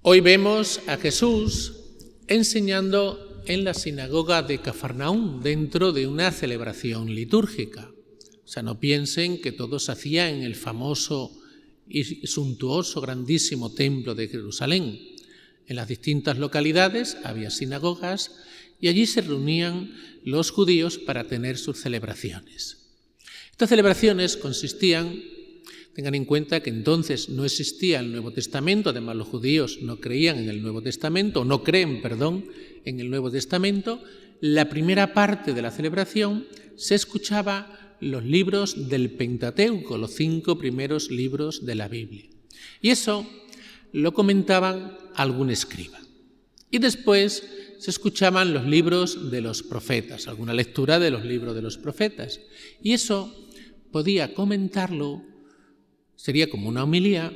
Hoy vemos a Jesús enseñando en la sinagoga de Cafarnaúm, dentro de una celebración litúrgica. O sea, no piensen que todo se hacía en el famoso y suntuoso, grandísimo templo de Jerusalén. En las distintas localidades había sinagogas y allí se reunían los judíos para tener sus celebraciones. Estas celebraciones consistían, tengan en cuenta que entonces no existía el Nuevo Testamento, además los judíos no creían en el Nuevo Testamento, no creen, en el Nuevo Testamento. La primera parte de la celebración se escuchaba los libros del Pentateuco, los 5 primeros libros de la Biblia. Y eso lo comentaban algún escriba. Y después se escuchaban los libros de los profetas, alguna lectura de los libros de los profetas. Y eso podía comentarlo, sería como una homilía,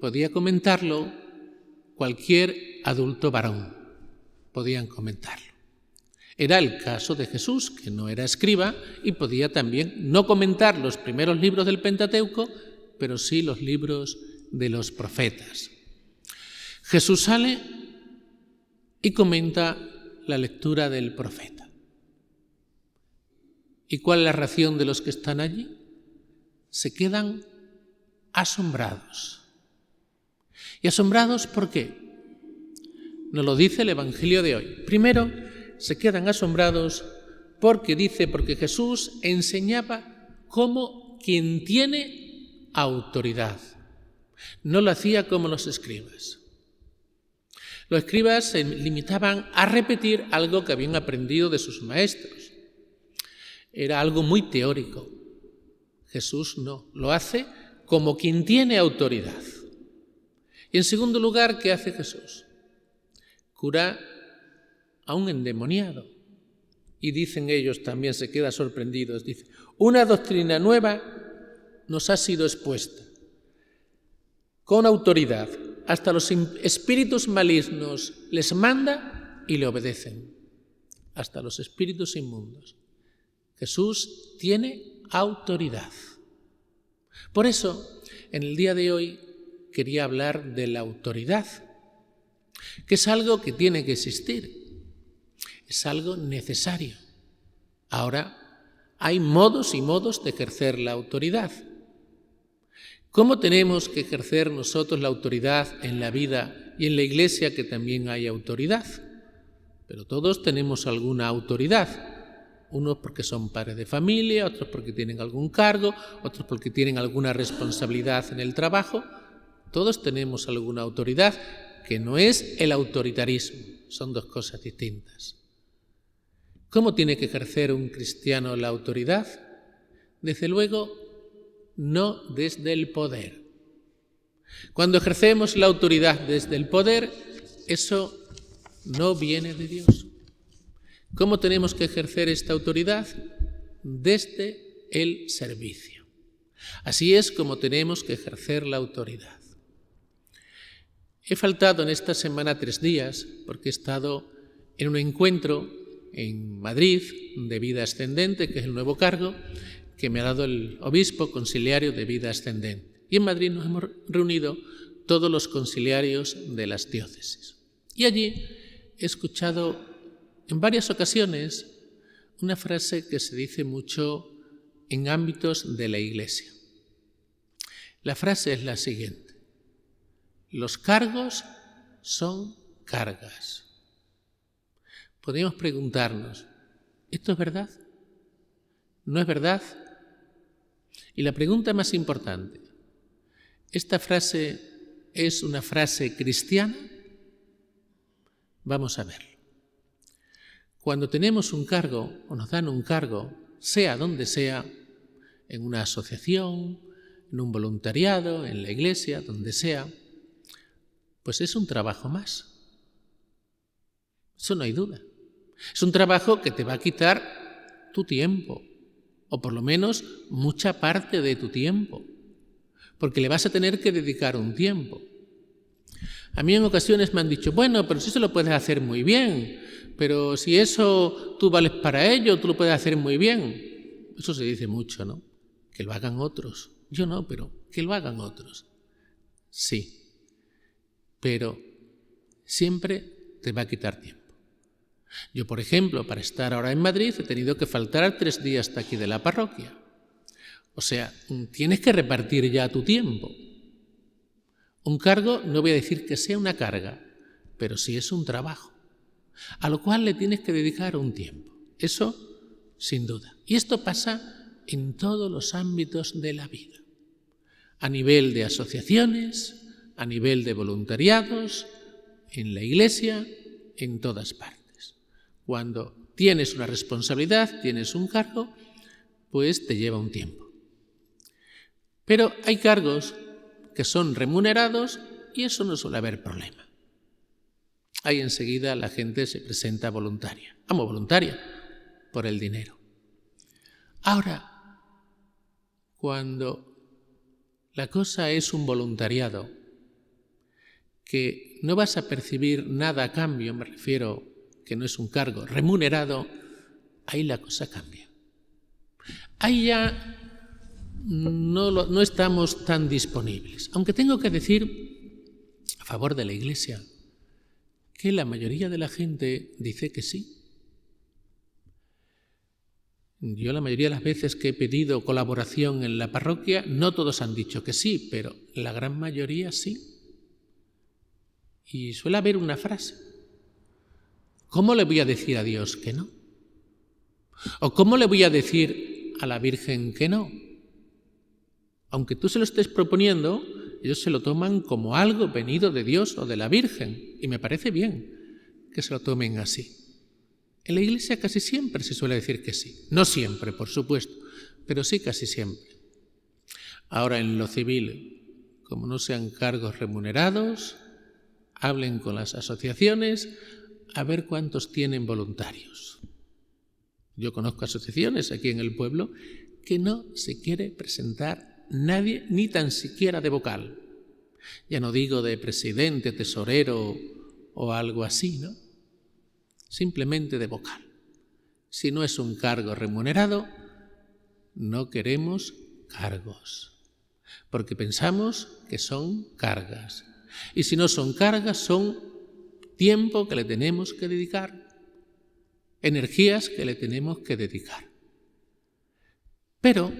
podía comentarlo cualquier adulto varón, podían comentarlo. Era el caso de Jesús, que no era escriba y podía también no comentar los primeros libros del Pentateuco, pero sí los libros de los profetas. Jesús sale y comenta la lectura del profeta. ¿Y cuál es la reacción de los que están allí? Se quedan asombrados. ¿Y asombrados por qué? Nos lo dice el Evangelio de hoy. Primero, se quedan asombrados porque Jesús enseñaba como quien tiene autoridad. No lo hacía como los escribas. Los escribas se limitaban a repetir algo que habían aprendido de sus maestros. Era algo muy teórico. Jesús no, lo hace como quien tiene autoridad. Y en segundo lugar, ¿qué hace Jesús? Cura a un endemoniado. Y dicen ellos, también se quedan sorprendidos, dice, una doctrina nueva nos ha sido expuesta con autoridad. Hasta los espíritus malignos les manda y le obedecen. Hasta los espíritus inmundos. Jesús tiene autoridad. Por eso, en el día de hoy quería hablar de la autoridad, que es algo que tiene que existir, es algo necesario. Ahora, hay modos y modos de ejercer la autoridad. ¿Cómo tenemos que ejercer nosotros la autoridad en la vida y en la Iglesia, que también hay autoridad? Pero todos tenemos alguna autoridad. Unos porque son padres de familia, otros porque tienen algún cargo, otros porque tienen alguna responsabilidad en el trabajo. Todos tenemos alguna autoridad, que no es el autoritarismo, son dos cosas distintas. ¿Cómo tiene que ejercer un cristiano la autoridad? Desde luego, no desde el poder. Cuando ejercemos la autoridad desde el poder, eso no viene de Dios. ¿Cómo tenemos que ejercer esta autoridad? Desde el servicio. Así es como tenemos que ejercer la autoridad. He faltado en esta semana 3 días porque he estado en un encuentro en Madrid de vida ascendente, que es el nuevo cargo que me ha dado el obispo conciliario de vida ascendente. Y en Madrid nos hemos reunido todos los conciliarios de las diócesis. Y allí he escuchado en varias ocasiones una frase que se dice mucho en ámbitos de la Iglesia. La frase es la siguiente: los cargos son cargas. Podríamos preguntarnos, ¿esto es verdad? ¿No es verdad? Y la pregunta más importante, ¿esta frase es una frase cristiana? Vamos a verlo. Cuando tenemos un cargo o nos dan un cargo, sea donde sea, en una asociación, en un voluntariado, en la Iglesia, donde sea, pues es un trabajo más. Eso no hay duda. Es un trabajo que te va a quitar tu tiempo, o por lo menos mucha parte de tu tiempo, porque le vas a tener que dedicar un tiempo. A mí en ocasiones me han dicho, bueno, pero si eso lo puedes hacer muy bien, pero si eso tú vales para ello, tú lo puedes hacer muy bien. Eso se dice mucho, ¿no? Que lo hagan otros. Yo no, pero que lo hagan otros. Sí, pero siempre te va a quitar tiempo. Yo, por ejemplo, para estar ahora en Madrid he tenido que faltar 3 días hasta aquí de la parroquia. O sea, tienes que repartir ya tu tiempo. Un cargo, no voy a decir que sea una carga, pero sí es un trabajo, a lo cual le tienes que dedicar un tiempo. Eso, sin duda. Y esto pasa en todos los ámbitos de la vida. A nivel de asociaciones, a nivel de voluntariados, en la Iglesia, en todas partes. Cuando tienes una responsabilidad, tienes un cargo, pues te lleva un tiempo. Pero hay cargos que son remunerados y eso no suele haber problema. Ahí enseguida la gente se presenta voluntaria. Voluntaria por el dinero. Ahora, cuando la cosa es un voluntariado, que no vas a percibir nada a cambio, me refiero que no es un cargo remunerado, ahí la cosa cambia. Ahí ya no estamos tan disponibles. Aunque tengo que decir, a favor de la Iglesia, que la mayoría de la gente dice que sí. Yo la mayoría de las veces que he pedido colaboración en la parroquia, no todos han dicho que sí, pero la gran mayoría sí. Y suele haber una frase: ¿cómo le voy a decir a Dios que no? ¿O cómo le voy a decir a la Virgen que no? Aunque tú se lo estés proponiendo, ellos se lo toman como algo venido de Dios o de la Virgen, y me parece bien que se lo tomen así. En la Iglesia casi siempre se suele decir que sí. No siempre, por supuesto, pero sí casi siempre. Ahora, en lo civil, como no sean cargos remunerados, hablen con las asociaciones a ver cuántos tienen voluntarios. Yo conozco asociaciones aquí en el pueblo que no se quiere presentar nadie, ni tan siquiera de vocal. Ya no digo de presidente, tesorero o algo así, ¿no? Simplemente de vocal. Si no es un cargo remunerado, no queremos cargos, porque pensamos que son cargas. Y si no son cargas, son tiempo que le tenemos que dedicar, energías que le tenemos que dedicar. Pero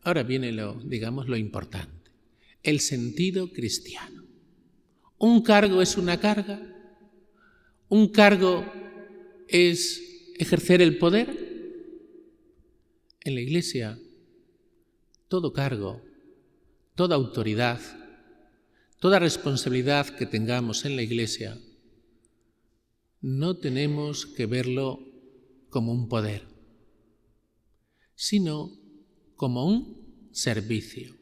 ahora viene lo importante, el sentido cristiano. ¿Un cargo es una carga? ¿Un cargo es ejercer el poder? En la Iglesia, todo cargo, toda autoridad, toda responsabilidad que tengamos en la Iglesia, no tenemos que verlo como un poder, sino como un servicio.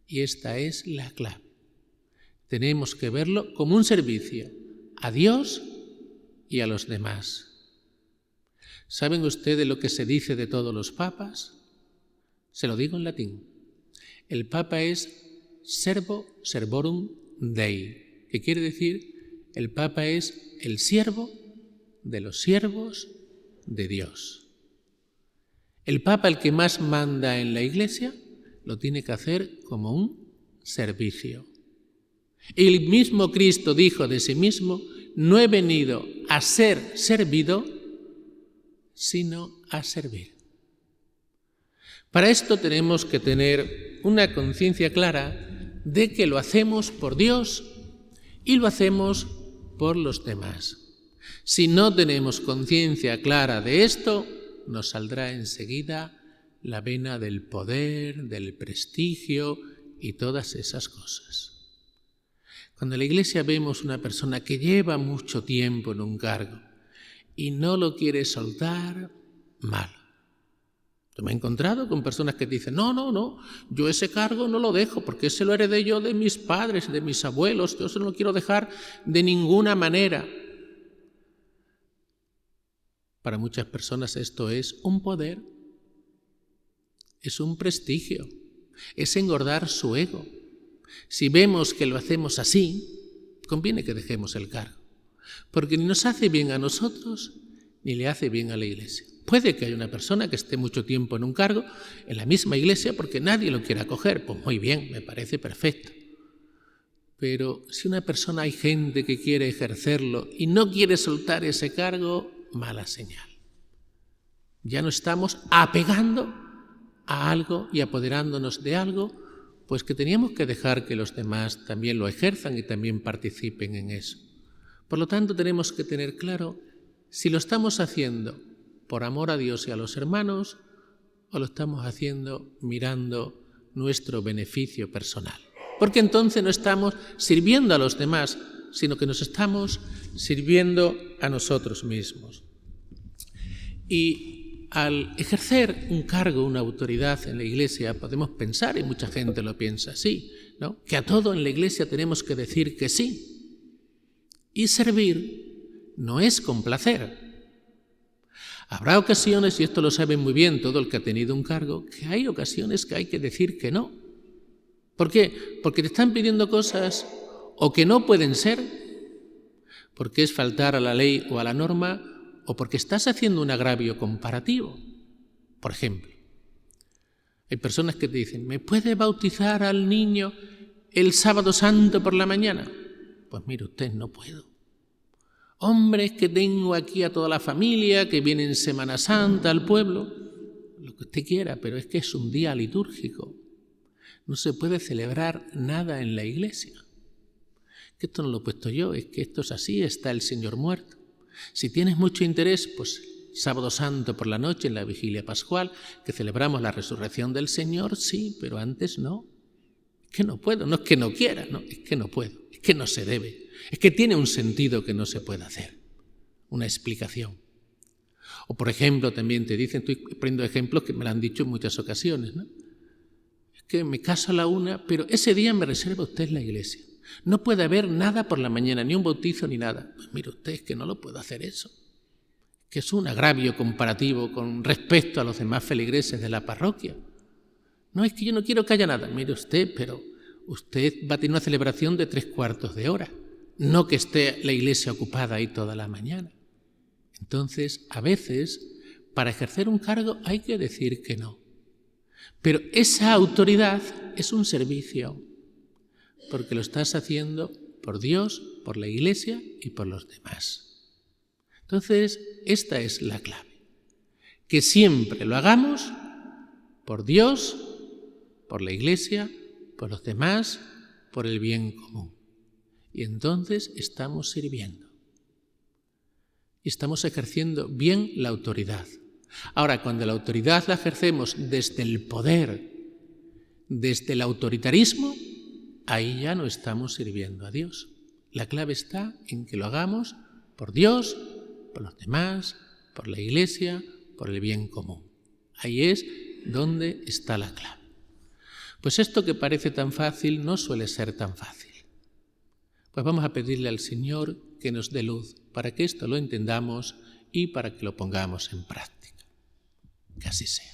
Y esta es la clave. Tenemos que verlo como un servicio a Dios y a los demás. ¿Saben ustedes lo que se dice de todos los papas? Se lo digo en latín. El papa es servo servorum Dei, que quiere decir el papa es el siervo de los siervos de Dios. El papa, el que más manda en la Iglesia, lo tiene que hacer como un servicio. El mismo Cristo dijo de sí mismo: no he venido a ser servido, sino a servir. Para esto tenemos que tener una conciencia clara de que lo hacemos por Dios y lo hacemos por los demás. Si no tenemos conciencia clara de esto, nos saldrá enseguida la vena del poder, del prestigio y todas esas cosas. Cuando en la Iglesia vemos una persona que lleva mucho tiempo en un cargo y no lo quiere soltar, mal. Yo me he encontrado con personas que dicen: no, yo ese cargo no lo dejo porque ese lo heredé yo de mis padres, de mis abuelos, yo eso no lo quiero dejar de ninguna manera. Para muchas personas esto es un poder, es un prestigio, es engordar su ego. Si vemos que lo hacemos así, conviene que dejemos el cargo, porque ni nos hace bien a nosotros, ni le hace bien a la Iglesia. Puede que haya una persona que esté mucho tiempo en un cargo, en la misma Iglesia, porque nadie lo quiera coger. Pues muy bien, me parece perfecto. Pero si una persona, hay gente que quiere ejercerlo y no quiere soltar ese cargo, mala señal. Ya no estamos apegando a algo y apoderándonos de algo, pues que teníamos que dejar que los demás también lo ejerzan y también participen en eso. Por lo tanto, tenemos que tener claro si lo estamos haciendo por amor a Dios y a los hermanos o lo estamos haciendo mirando nuestro beneficio personal. Porque entonces no estamos sirviendo a los demás, sino que nos estamos sirviendo a nosotros mismos. Y al ejercer un cargo, una autoridad en la Iglesia, podemos pensar, y mucha gente lo piensa así, ¿no?, que a todo en la Iglesia tenemos que decir que sí. Y servir no es complacer. Habrá ocasiones, y esto lo sabe muy bien todo el que ha tenido un cargo, que hay ocasiones que hay que decir que no. ¿Por qué? Porque te están pidiendo cosas o que no pueden ser, porque es faltar a la ley o a la norma, o porque estás haciendo un agravio comparativo. Por ejemplo, hay personas que te dicen, ¿me puede bautizar al niño el sábado santo por la mañana? Pues mire usted, no puedo. Hombre, es que tengo aquí a toda la familia que viene en Semana Santa al pueblo. Lo que usted quiera, pero es que es un día litúrgico. No se puede celebrar nada en la Iglesia. Que esto no lo he puesto yo, es que esto es así, está el Señor muerto. Si tienes mucho interés, pues sábado santo por la noche en la vigilia pascual, que celebramos la resurrección del Señor, sí, pero antes no. Es que no puedo, no es que no quiera, no, es que no puedo, es que no se debe. Es que tiene un sentido que no se puede hacer, una explicación. O por ejemplo, también te dicen, estoy poniendo ejemplos que me lo han dicho en muchas ocasiones, ¿no? Es que me caso a la 1, pero ese día me reserva usted la iglesia. No puede haber nada por la mañana, ni un bautizo ni nada. Pues mire usted, es que no lo puedo hacer eso. Que es un agravio comparativo con respecto a los demás feligreses de la parroquia. No, es que yo no quiero que haya nada. Mire usted, pero usted va a tener una celebración de 3/4 de hora. No que esté la iglesia ocupada ahí toda la mañana. Entonces, a veces, para ejercer un cargo hay que decir que no. Pero esa autoridad es un servicio, porque lo estás haciendo por Dios, por la iglesia y por los demás. Entonces, esta es la clave. Que siempre lo hagamos por Dios, por la iglesia, por los demás, por el bien común. Y entonces estamos sirviendo. Y estamos ejerciendo bien la autoridad. Ahora, cuando la autoridad la ejercemos desde el poder, desde el autoritarismo, ahí ya no estamos sirviendo a Dios. La clave está en que lo hagamos por Dios, por los demás, por la iglesia, por el bien común. Ahí es donde está la clave. Pues esto que parece tan fácil no suele ser tan fácil. Pues vamos a pedirle al Señor que nos dé luz para que esto lo entendamos y para que lo pongamos en práctica. Que así sea.